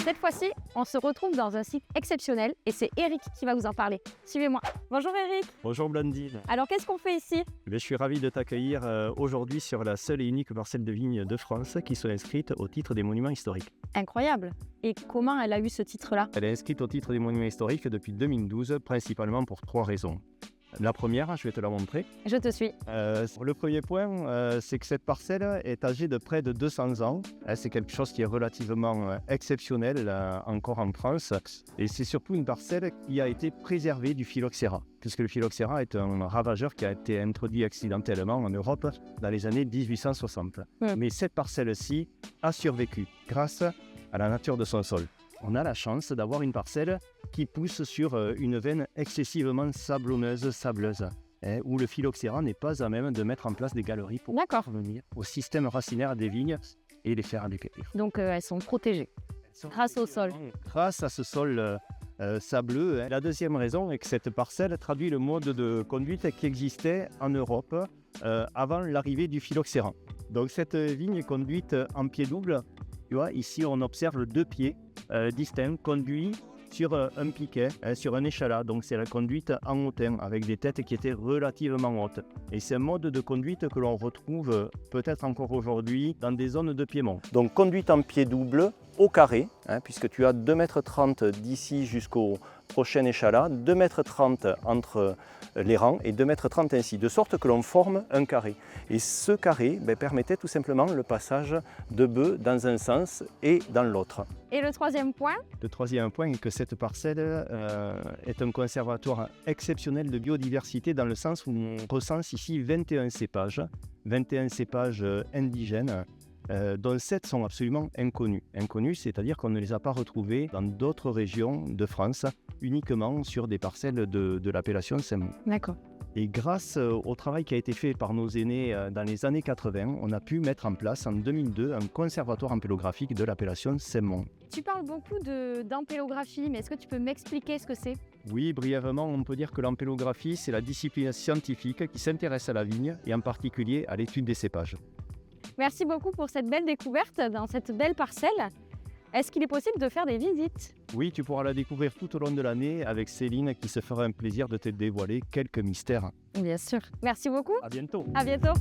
Cette fois-ci, on se retrouve dans un site exceptionnel et c'est Eric qui va vous en parler. Suivez-moi. Bonjour Eric. Bonjour Blandine. Alors qu'est-ce qu'on fait ici? Je suis ravi de t'accueillir aujourd'hui sur la seule et unique parcelle de vignes de France qui soit inscrite au titre des monuments historiques. Incroyable. Et comment elle a eu ce titre-là? Elle est inscrite au titre des monuments historiques depuis 2012, principalement pour 3 raisons. La première, je vais te la montrer. Je te suis. Le premier point, c'est que cette parcelle est âgée de près de 200 ans. C'est quelque chose qui est relativement exceptionnel encore en France. Et c'est surtout une parcelle qui a été préservée du phylloxéra, puisque le phylloxéra est un ravageur qui a été introduit accidentellement en Europe dans les années 1860. Mais cette parcelle-ci a survécu grâce à la nature de son sol. On a la chance d'avoir une parcelle qui pousse sur une veine excessivement sableuse, où le phylloxéra n'est pas à même de mettre en place des galeries pour revenir au système racinaire des vignes et les faire décueillir. Donc elles sont protégées grâce au sol. Grâce à ce sol sableux. La deuxième raison est que cette parcelle traduit le mode de conduite qui existait en Europe avant l'arrivée du phylloxéra. Donc cette vigne est conduite en pied double. Tu vois, ici on observe 2 pieds distincts conduits sur un piquet, sur un échalas. Donc c'est la conduite en hautain avec des têtes qui étaient relativement hautes. Et c'est un mode de conduite que l'on retrouve peut-être encore aujourd'hui dans des zones de Piémont. Donc conduite en pied double au carré, puisque tu as 2,30 m d'ici jusqu'au prochain échalas, 2,30 m entre les rangs et 2,30 m ainsi, de sorte que l'on forme un carré. Et ce carré permettait tout simplement le passage de bœufs dans un sens et dans l'autre. Et le troisième point? Le troisième point est que cette parcelle est un conservatoire exceptionnel de biodiversité dans le sens où on recense ici 21 cépages indigènes, dont 7 sont absolument inconnus. Inconnus, c'est-à-dire qu'on ne les a pas retrouvés dans d'autres régions de France, uniquement sur des parcelles de l'appellation Saint-Mont. D'accord. Et grâce au travail qui a été fait par nos aînés dans les années 80, on a pu mettre en place en 2002 un conservatoire ampélographique de l'appellation Saint-Mont. Tu parles beaucoup d'ampélographie, mais est-ce que tu peux m'expliquer ce que c'est? Oui, brièvement, on peut dire que l'ampélographie, c'est la discipline scientifique qui s'intéresse à la vigne et en particulier à l'étude des cépages. Merci beaucoup pour cette belle découverte dans cette belle parcelle. Est-ce qu'il est possible de faire des visites? Oui, tu pourras la découvrir tout au long de l'année avec Céline qui se fera un plaisir de te dévoiler quelques mystères. Bien sûr. Merci beaucoup. À bientôt. À bientôt.